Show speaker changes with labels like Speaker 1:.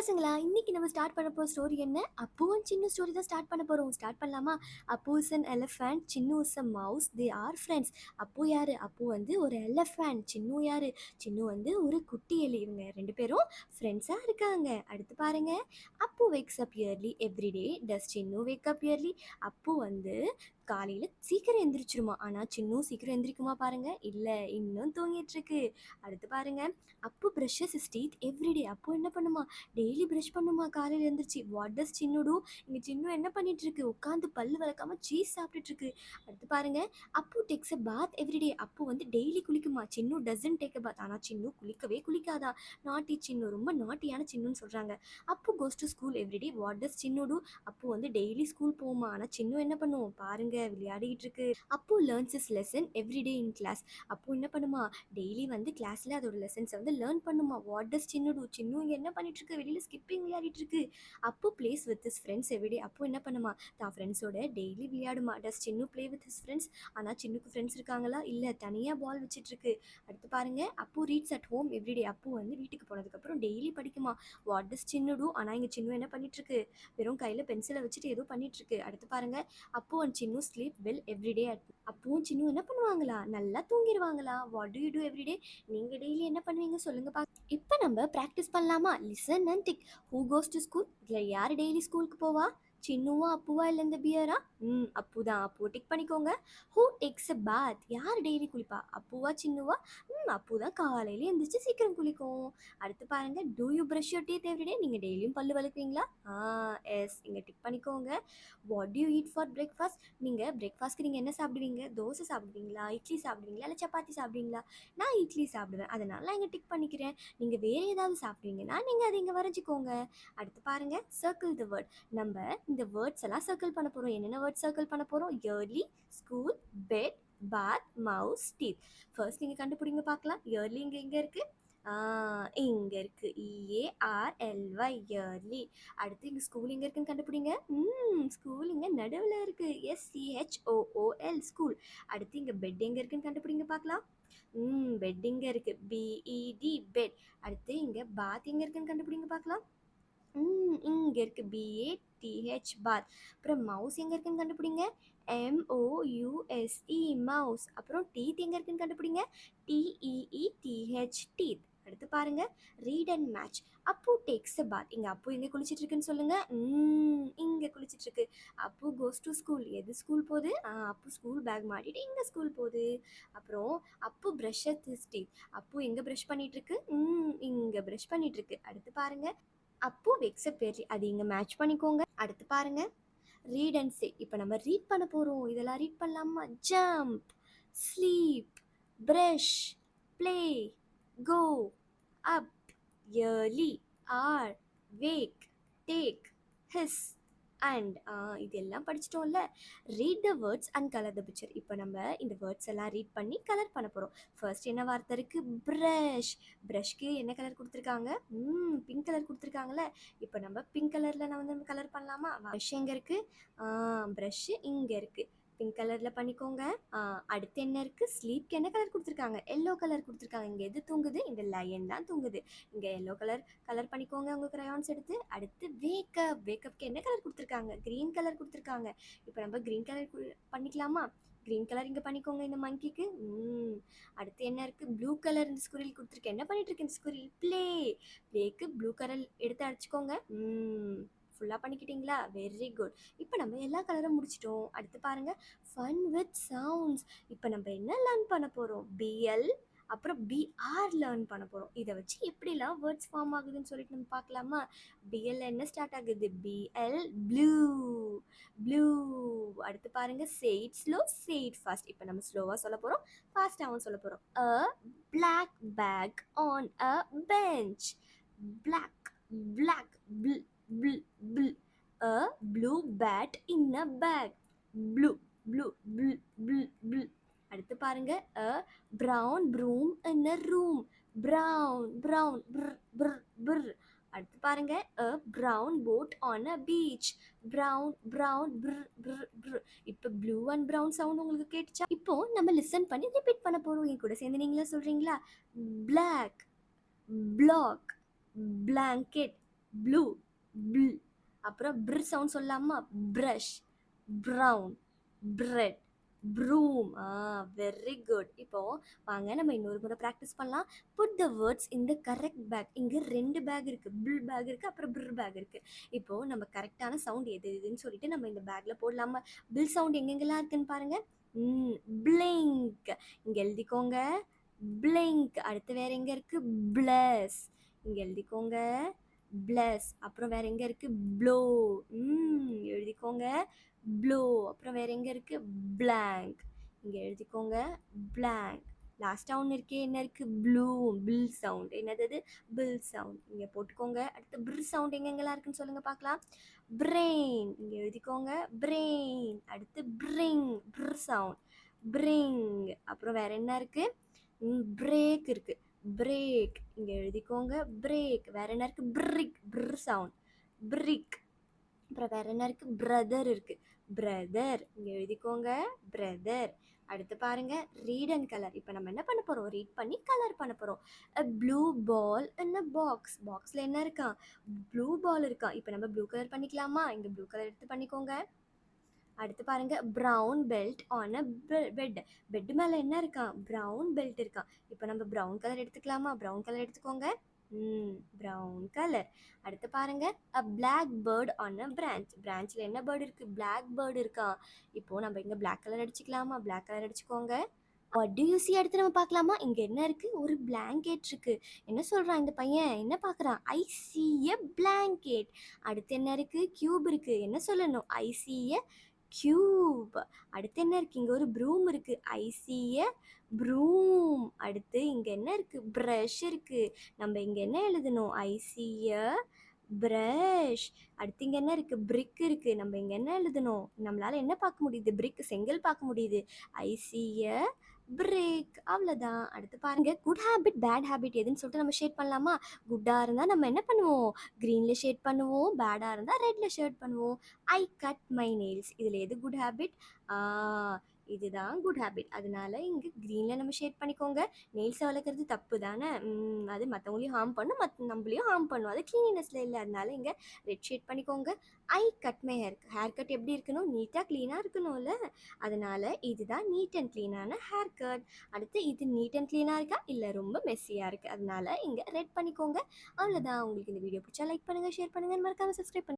Speaker 1: பசங்களா, இன்னைக்கு நம்ம ஸ்டார்ட் பண்ண போற ஸ்டோரி என்ன? அப்புவும் சின்னு ஸ்டோரி தான் ஸ்டார்ட் பண்ண போறோம். ஸ்டார்ட் பண்ணலாமா? Appu is an elephant, Chinnu is a mouse. They are friends. Appu யாரு? அப்பு வந்து ஒரு எலிஃபண்ட். சின்னு யாரு? சின்னு வந்து ஒரு குட்டி எலி. இவங்க 2 பேரும் ஃப்ரெண்ட்ஸா இருக்காங்க. அடுத்து பாருங்க. Appu wakes up early every day. Does Chinnu wake up early? Appu வந்து காலையில சீக்கிரம் எந்திரிச்சிருமா. ஆனா சின்னு சீக்கிரம் எந்திரிக்குமா பாருங்க? இல்ல, இன்னும் தூங்கிட்டு இருக்கு. அடுத்து பாருங்க. Appu brushes his teeth every day. Appu என்ன பண்ணுமா? டெய்லி ப்ரஷ் பண்ணுமா காலையில் எழுந்திரிச்சு. What does Chinnu do? இங்கே சின்னு என்ன பண்ணிட்டு இருக்கு? உட்காந்து பல்லு விளக்காம சீஸ் சாப்பிட்டுட்டு இருக்கு. அடுத்து பாருங்க. அப்பு takes a path every day. Appu வந்து டெய்லி குளிக்குமா. Chinnu doesn't take a bath. ஆனால் சின்னு குளிக்கவே குளிக்காதா. நாட்டி சின்னு, ரொம்ப நாட்டியான சின்னுன்னு சொல்றாங்க. Appu goes to school every day. What does Chinnu do? Appu வந்து டெய்லி ஸ்கூல் போகுமா. ஆனால் சின்னு என்ன பண்ணுவோம் பாருங்க, விளையாடிட்டு இருக்கு. Appu learns his lesson every day in class. Appu என்ன பண்ணுமா, டெய்லி வந்து கிளாஸ்ல அதோட லெசன்ஸை வந்து லேர்ன் பண்ணுமா. What does Chinnu two? சின்னு இங்கே என்ன பண்ணிட்டு இருக்கு? வெளியில் ஸ்கிப்பிங் விளையாடிட்டு இருக்கு. Appu plays with his friends every day. Appu என்ன பண்ணுமா, தான் ஃப்ரெண்ட்ஸோட டெய்லி விளையாடுமா. Does Chinnu play with his friends? ஆனால் சின்னுக்கு ஃப்ரெண்ட்ஸ் இருக்காங்களா? இல்லை, தனியாக பால் வச்சுட்டு இருக்கு. அடுத்து பாருங்க. Appu reads at home every day. Appu வந்து வீட்டுக்கு போனதுக்கப்புறம் டெய்லி படிக்குமா. What does Chinnu do? ஆனால் இங்கே சின்னு என்ன பண்ணிட்டு இருக்கு? வெறும் கையில் பென்சிலை வச்சுட்டு ஏதோ பண்ணிட்டு இருக்கு. அடுத்து பாருங்க. Appu and Chinnu sleep well every day. அப்புவும் சின்னு என்ன பண்ணுவாங்களா, நல்லா தூங்கிடுவாங்களா. What do you do every day? நீங்க டெய்லி என்ன பண்ணுவீங்க சொல்லுங்க பா. இப்போ நம்ம ப்ராக்டிஸ் பண்ணலாமா? Listen and think. Who goes to school? இல்லை, யார் டெய்லி ஸ்கூலுக்கு போவா? சின்னுவா அப்புவா இல்லை இந்த பியரா? அப்பு தான். அப்பு டிக் பண்ணிக்கோங்க. ஹூ டேக்ஸ் அ பாத்? யார் டெய்லி குளிப்பா? அப்புவா சின்னுவா? அப்பு தான் காலையில எந்திரிச்சு சீக்கிரம் குளிக்கும். அடுத்து பாருங்க. Do you brush your teeth everyday? நீங்கள் டெய்லியும் பல்லு வளர்க்குவீங்களா? எஸ், இங்கே டிக் பண்ணிக்கோங்க. What do you eat for breakfast? நீங்கள் பிரேக்ஃபாஸ்ட்க்கு நீங்கள் என்ன சாப்பிடுவீங்க? தோசை சாப்பிடுவீங்களா, இட்லி சாப்பிடுவீங்களா, இல்லை சப்பாத்தி சாப்பிடுவீங்களா? நான் இட்லி சாப்பிடுவேன், அதனால நான் இங்கே டிக் பண்ணிக்கிறேன். நீங்கள் வேறு ஏதாவது சாப்பிடுவீங்கன்னா நீங்கள் அதை இங்கே வரைஞ்சிக்கோங்க. அடுத்து பாருங்கள். Circle the word. நம்ம இந்த வேர்ட்ஸ் எல்லாம் சர்க்கிள் பண்ண போகிறோம். என்னென்ன வேர்ட்ஸ் சர்க்கிள் பண்ண போகிறோம்? இயர்லி, ஸ்கூல், பெட், பாத், மவுஸ், டீத். ஃபர்ஸ்ட் நீங்கள் கண்டுபிடிங்க பார்க்கலாம். இயர்லி இங்கே எங்கே இருக்குது? இங்கே இருக்குது. EARLY, early. அடுத்து இங்கே ஸ்கூல் எங்கே இருக்குன்னு கண்டுபிடிங்க. ஸ்கூல் இங்கே நடுவில் இருக்குது. SCHOOL, school. அடுத்து இங்கே பெட் எங்கே இருக்குன்னு கண்டுபிடிங்க பார்க்கலாம். பெட் இங்கே இருக்குது. BED, bed. அடுத்து இங்கே பாத் எங்கே இருக்குன்னு கண்டுபிடிங்க பார்க்கலாம். இங்கே இருக்குது. BATH, பாத். அப்புறம் மவுஸ் எங்கே இருக்குன்னு கண்டுபிடிங்க. MOUSE, mouse. அப்புறம் டீத் எங்கே இருக்குன்னு கண்டுபிடிங்க. TEETH, teeth. அடுத்து பாருங்க. Read and match. Appu takes a bath. இங்கே அப்பு எங்கே குளிச்சிட்டு இருக்குன்னு சொல்லுங்க. இங்கே குளிச்சிட்டு இருக்கு. Appu goes to school. எது ஸ்கூல் போகுது? அப்பு ஸ்கூல் பேக் மாட்டிட்டு இங்கே ஸ்கூல் போகுது. அப்புறம் Appu brush his teeth. Appu எங்கே ப்ரஷ் பண்ணிட்டு இருக்கு? இங்கே ப்ரஷ் பண்ணிட்டு இருக்கு. அடுத்து பாருங்க. Appu wakes up early. அது இங்கே மேட்ச் பண்ணிக்கோங்க. அடுத்து பாருங்க. Read and say. இப்போ நம்ம ரீட் பண்ண போகிறோம். இதெல்லாம் ரீட் பண்ணலாமா? Jump, sleep, brush, play, go, up, early, are, wake, take, his, and. இதெல்லாம் படிச்சிட்டோம்ல. Read the words and colour the picture. இப்போ நம்ம இந்த வேர்ட்ஸ் எல்லாம் ரீட் பண்ணி கலர் பண்ண போகிறோம். ஃபர்ஸ்ட் என்ன வார்த்தை இருக்குது? ப்ரஷ். ப்ரஷ்க்கு என்ன கலர் கொடுத்துருக்காங்க? பிங்க் கலர் கொடுத்துருக்காங்களே. இப்போ நம்ம பிங்க் கலரில் நான் வந்து கலர் பண்ணலாமா? ப்ரஷ் எங்கே இருக்குது? ப்ரஷ்ஷு இங்கே இருக்குது. பிங்க் கலரில் பண்ணிக்கோங்க. அடுத்து என்ன இருக்குது? ஸ்லீப்க்கு என்ன கலர் கொடுத்துருக்காங்க? எல்லோ கலர் கொடுத்துருக்காங்க. இங்கே எது தூங்குது? இந்த லயன் தான் தூங்குது. இங்கே எல்லோ கலர் பண்ணிக்கோங்க உங்கள் க்ரையான்ஸ் எடுத்து. அடுத்து வேக்கப். வேக்கப்க்கு என்ன கலர் கொடுத்துருக்காங்க? க்ரீன் கலர் கொடுத்துருக்காங்க. இப்போ நம்ம க்ரீன் கலர் பண்ணிக்கலாமா? க்ரீன் கலர் இங்கே பண்ணிக்கோங்க இந்த மங்கிக்கு. அடுத்து என்ன இருக்குது? ப்ளூ கலர் இந்த ஸ்குரில் கொடுத்துருக்கேன். என்ன பண்ணிட்டு இருக்கு இந்த ஸ்குரில்? ப்ளேக்கு ப்ளூ கலர் எடுத்து அடிச்சுக்கோங்க. ஃபுல்லாக பண்ணிக்கிட்டீங்களா? Very good. இப்போ நம்ம எல்லா கலரும் முடிச்சிட்டோம். அடுத்து பாருங்கள். Fun with sounds. இப்போ நம்ம என்ன லேர்ன் பண்ண போகிறோம்? BL, அப்புறம் BR லேர்ன் பண்ண போகிறோம். இதை வச்சு எப்படிலாம் வேர்ட்ஸ் ஃபார்ம் ஆகுதுன்னு சொல்லிட்டு நம்ம பார்க்கலாமா? BL என்ன ஸ்டார்ட் ஆகுது? BL, blue, blue. அடுத்து பாருங்க. say it slow, say it fast. இப்போ நம்ம ஸ்லோவாக சொல்ல போகிறோம், ஃபாஸ்ட்டாகவும் சொல்ல போகிறோம். a black bag on a bench. black, black, bl, bl. a blue bat in a bag. blue, blue, bl, bl, bl. அடுத்து பாருங்க. a brown broom in a room. brown, brown, brr, brr, brr. அடுத்து பாருங்க. a brown boat on a beach. brown, brown, brr, brr, brr. இப்போ blue and brown sound உங்களுக்கு கேட்டுச்சா? இப்போ நம்ம listen பண்ணி ரிப்பீட் பண்ண போறோம். என் கூட சேர்ந்து நீங்களே சொல்றீங்களா? black, block, blanket, ப்ளூ, பிள். அப்புறம் சவுண்ட் சொல்லலாமா? Brush, brown, bread, broom. Very good. இப்போ வாங்க நம்ம இன்னொரு முறை ப்ராக்டிஸ் பண்ணலாம். Put the words in the correct bag. இங்கே 2 பேக் இருக்குது. பேக் இருக்குது, அப்புறம் பேக் இருக்குது. இப்போது நம்ம கரெக்டான சவுண்ட் எது எதுன்னு சொல்லிட்டு நம்ம இந்த பேக்கில் போடலாமா? சவுண்ட் எங்கெங்கெல்லாம் இருக்குன்னு பாருங்கள். பிளிங்க், இங்கே எழுதிக்கோங்க. பிளிங்க். அடுத்து வேற எங்கே இருக்குது? பிளஸ், இங்கே எழுதிக்கோங்க. பிளஸ். அப்புறம் வேற எங்கே இருக்குது? ப்ளோ, எழுதிக்கோங்க. ப்ளோ. அப்புறம் வேற எங்கே இருக்குது? பிளாங்க், இங்கே எழுதிக்கோங்க. பிளாங்க். லாஸ்ட்டாக ஒன்று இருக்கே, என்ன இருக்குது? ப்ளூம். சவுண்ட். என்னது அது? சவுண்ட். இங்கே போட்டுக்கோங்க. அடுத்து சவுண்ட் எங்கெங்கெல்லாம் இருக்குன்னு சொல்லுங்கள் பார்க்கலாம். பிரெயின், இங்கே எழுதிக்கோங்க. பிரெயின். அடுத்து பிரிங், சவுண்ட். பிரிங். அப்புறம் வேற என்ன இருக்குது? பிரேக் இருக்குது. பிரேக், இங்கே எழுதிக்கோங்க. பிரேக். வேற என்ன இருக்குது? பிரிக், சவுண்ட். பிரிக். அப்புறம் வேற என்ன இருக்குது? பிரதர் இருக்குது. பிரதர், இங்கே எழுதிக்கோங்க. பிரதர். அடுத்து பாருங்க, ரீட் அண்ட் கலர். இப்போ நம்ம என்ன பண்ண போகிறோம்? ரீட் பண்ணி கலர் பண்ண போகிறோம். A blue ball in a box. பாக்ஸில் என்ன இருக்கான்? ப்ளூ பால் இருக்கான். இப்போ நம்ம ப்ளூ கலர் பண்ணிக்கலாமா? இங்கே ப்ளூ கலர் எடுத்து பண்ணிக்கோங்க. அடுத்து பாருங்க, brown belt on a bed மேலே என்ன இருக்கான்? ப்ரௌன் பெல்ட் இருக்கான். இப்போ நம்ம ப்ரௌன் கலர் எடுத்துக்கலாமா? ப்ரௌன் கலர் எடுத்துக்கோங்க. Brown colour. அடுத்து பாருங்க, a black bird on a பிரான்ச்சில் என்ன பேர்டு இருக்குது? பிளாக் பேர்டு இருக்கான். இப்போது நம்ம இங்கே பிளாக் கலர் அடிச்சுக்கலாமா? பிளாக் கலர் அடிச்சுக்கோங்க. Do you see? அடுத்து நம்ம பார்க்கலாமா? இங்கே என்ன இருக்குது? ஒரு பிளாங்கெட் இருக்குது. என்ன சொல்கிறான் இந்த பையன்? என்ன பார்க்குறான்? ஐ சி எ பிளாங்கெட். அடுத்து என்ன இருக்குது? கியூப் இருக்குது. என்ன சொல்லணும்? ஐ சி எ கியூப். அடுத்து என்ன இருக்குது? இங்கே ஒரு ப்ரூம் இருக்குது. ஐ சி எ ப்ரூம். அடுத்து இங்கே என்ன இருக்குது? ப்ரஷ் இருக்குது. நம்ம இங்கே என்ன எழுதணும்? ஐ சி எ ப்ரஷ். அடுத்து இங்கே என்ன இருக்குது? பிரிக் இருக்குது. நம்ம இங்கே என்ன எழுதணும்? நம்மளால் என்ன பார்க்க முடியுது? பிரிக், செங்கல் பார்க்க முடியுது. ஐ சி எ பிரேக். அவ்வளோதான். அடுத்து பாருங்க, குட் ஹேபிட், பேட் ஹேபிட் எதுன்னு சொல்லிட்டு நம்ம ஷேட் பண்ணலாமா? குட்டாக இருந்தால் நம்ம என்ன பண்ணுவோம்? க்ரீனில் ஷேட் பண்ணுவோம். பேடாக இருந்தால் ரெட்டில் ஷேட் பண்ணுவோம். ஐ கட் மை நெயில்ஸ். இதில் எது குட் ஹேபிட்? இதுதான் குட் ஹேபிட். அதனால இங்கே க்ரீனில் நம்ம ஷேட் பண்ணிக்கோங்க. நெயில்ஸை வளர்க்குறது தப்பு தானே? அது மற்றவங்களையும் ஹார்ம் பண்ணும், நம்மளையும் ஹார்ம் பண்ணும். அது க்ளீனினஸில் இல்லை. அதனால இங்கே ரெட் ஷேட் பண்ணிக்கோங்க. ஐ கட் மை ஹேர் கட் எப்படி இருக்கணும்? நீட்டாக க்ளீனாக இருக்கணும்ல. அதனால இதுதான் நீட் அண்ட் க்ளீனான ஹேர் கட். அடுத்து இது நீட் அண்ட் க்ளீனாக இருக்கா, இல்லை ரொம்ப மெஸ்ஸியாக இருக்குது? அதனால இங்கே ரெட் பண்ணிக்கோங்க. அவ்வளோதான். உங்களுக்கு இந்த வீடியோ பிடிச்சா லைக் பண்ணுங்கள், ஷேர் பண்ணுங்கள், மறக்காமல் சப்ஸ்கிரைப் பண்ணுங்கள்.